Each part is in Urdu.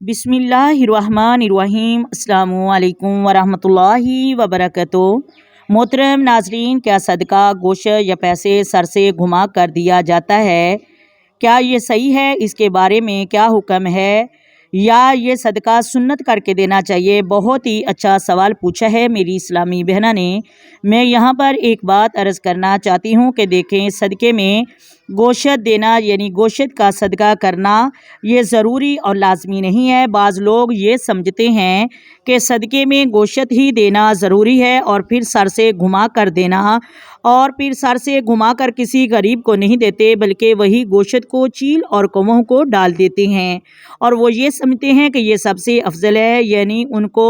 بسم اللہ الرحمن الرحیم۔ السلام علیکم ورحمۃ اللہ وبرکاتہ۔ محترم ناظرین، کیا صدقہ گوشت یا پیسے سر سے گھما کر دیا جاتا ہے؟ کیا یہ صحیح ہے؟ اس کے بارے میں کیا حکم ہے؟ یا یہ صدقہ سنت کر کے دینا چاہیے؟ بہت ہی اچھا سوال پوچھا ہے میری اسلامی بہنوں نے۔ میں یہاں پر ایک بات عرض کرنا چاہتی ہوں کہ دیکھیں، صدقے میں گوشت دینا یعنی گوشت کا صدقہ کرنا یہ ضروری اور لازمی نہیں ہے۔ بعض لوگ یہ سمجھتے ہیں کہ صدقے میں گوشت ہی دینا ضروری ہے اور پھر سر سے گھما کر دینا، اور پھر سر سے گھما کر کسی غریب کو نہیں دیتے بلکہ وہی گوشت کو چیل اور کووں کو ڈال دیتے ہیں، اور وہ یہ سمجھتے ہیں کہ یہ سب سے افضل ہے، یعنی ان کو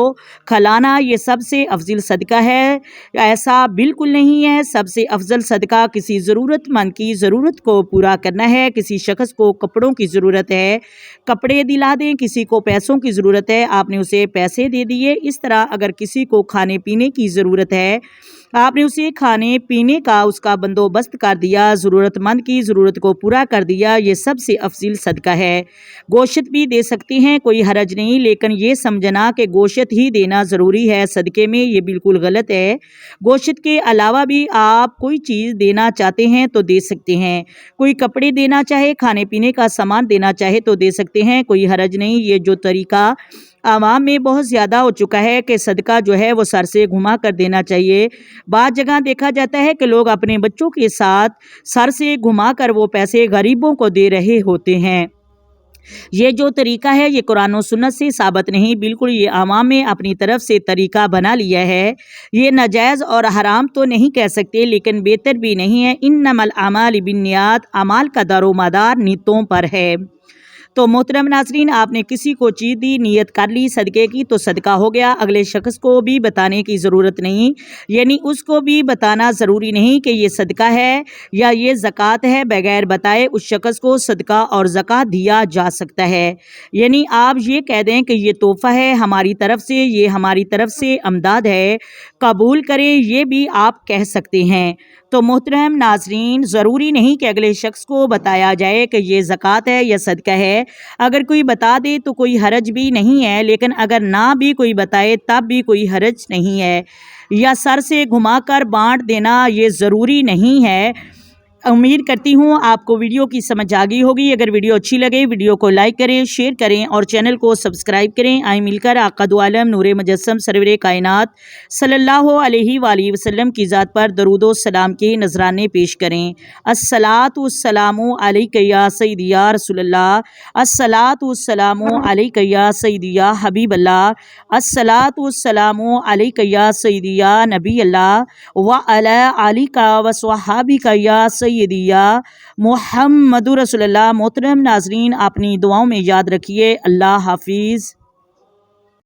کھلانا یہ سب سے افضل صدقہ ہے۔ ایسا بالکل نہیں ہے۔ سب سے افضل صدقہ کسی ضرورت مند کی ضرورت کو پورا کرنا ہے۔ کسی شخص کو کپڑوں کی ضرورت ہے، کپڑے دلا دیں۔ کسی کو پیسوں کی ضرورت ہے، آپ نے اسے پیسے دے دیے۔ اس طرح اگر کسی کو کھانے پینے کی ضرورت ہے، آپ نے اسے کھانے پینے کا اس کا بندوبست کر دیا، ضرورت مند کی ضرورت کو پورا کر دیا، یہ سب سے افضل صدقہ ہے۔ گوشت بھی دے سکتے ہیں، کوئی حرج نہیں، لیکن یہ سمجھنا کہ گوشت ہی دینا ضروری ہے صدقے میں، یہ بالکل غلط ہے۔ گوشت کے علاوہ بھی آپ کوئی چیز دینا چاہتے ہیں تو دے سکتے ہیں۔ کوئی کپڑے دینا چاہے، کھانے پینے کا سامان دینا چاہے تو دے سکتے ہیں، کوئی حرج نہیں۔ یہ جو طریقہ عوام میں بہت زیادہ ہو چکا ہے کہ صدقہ جو ہے وہ سر سے گھما کر دینا چاہیے، بعض جگہ دیکھا جاتا ہے کہ لوگ اپنے بچوں کے ساتھ سر سے گھما کر وہ پیسے غریبوں کو دے رہے ہوتے ہیں۔ یہ جو طریقہ ہے یہ قرآن و سنت سے ثابت نہیں، بالکل یہ عوام میں اپنی طرف سے طریقہ بنا لیا ہے۔ یہ ناجائز اور حرام تو نہیں کہہ سکتے، لیکن بہتر بھی نہیں ہے۔ انما الاعمال بالنیات، اعمال کا دار و مدار نیتوں پر ہے۔ تو محترم ناظرین، آپ نے کسی کو چیز دی، نیت کر لی صدقے کی تو صدقہ ہو گیا، اگلے شخص کو بھی بتانے کی ضرورت نہیں، یعنی اس کو بھی بتانا ضروری نہیں کہ یہ صدقہ ہے یا یہ زکوٰۃ ہے۔ بغیر بتائے اس شخص کو صدقہ اور زکوٰۃ دیا جا سکتا ہے، یعنی آپ یہ کہہ دیں کہ یہ تحفہ ہے ہماری طرف سے، یہ ہماری طرف سے امداد ہے، قبول کریں، یہ بھی آپ کہہ سکتے ہیں۔ تو محترم ناظرین، ضروری نہیں کہ اگلے شخص کو بتایا جائے کہ یہ زکوٰۃ ہے یا صدقہ ہے۔ اگر کوئی بتا دے تو کوئی حرج بھی نہیں ہے، لیکن اگر نہ بھی کوئی بتائے تب بھی کوئی حرج نہیں ہے۔ یا سر سے گھما کر بانٹ دینا یہ ضروری نہیں ہے۔ امید کرتی ہوں آپ کو ویڈیو کی سمجھ آ گئی ہوگی۔ اگر ویڈیو اچھی لگے ویڈیو کو لائک کریں، شیئر کریں اور چینل کو سبسکرائب کریں۔ آئیں مل کر آقا دو عالم نور مجسم سرور کائنات صلی اللہ علیہ وآلہ وسلم کی ذات پر درود و سلام کے نذرانے پیش کریں۔ الصلاۃ والسلام علیک یا سیدی یا رسول اللہ، الصلاۃ والسلام علیک یا سیدی یا حبیب اللہ، الصلاۃ والسلام علیک یا سیدی یا نبی اللہ، وعلی آلک وصحابک یا سیدی یا محمد رسول اللہ۔ محترم ناظرین، اپنی دعاؤں میں یاد رکھیے۔ اللہ حافظ۔